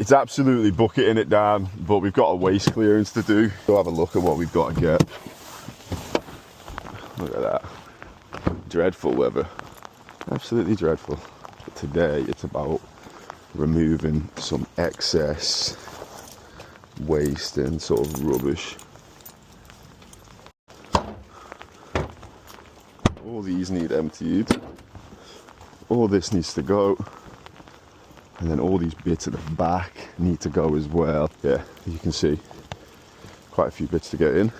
It's absolutely bucketing it down, but we've got a waste clearance to do. We'll have a look at what we've got to get. Look at that. Dreadful weather. Absolutely dreadful. But today it's about removing some excess waste and sort of rubbish. All these need emptied. All this needs to go. And then all these bits at the back need to go as well. Yeah, you can see quite a few bits to get in.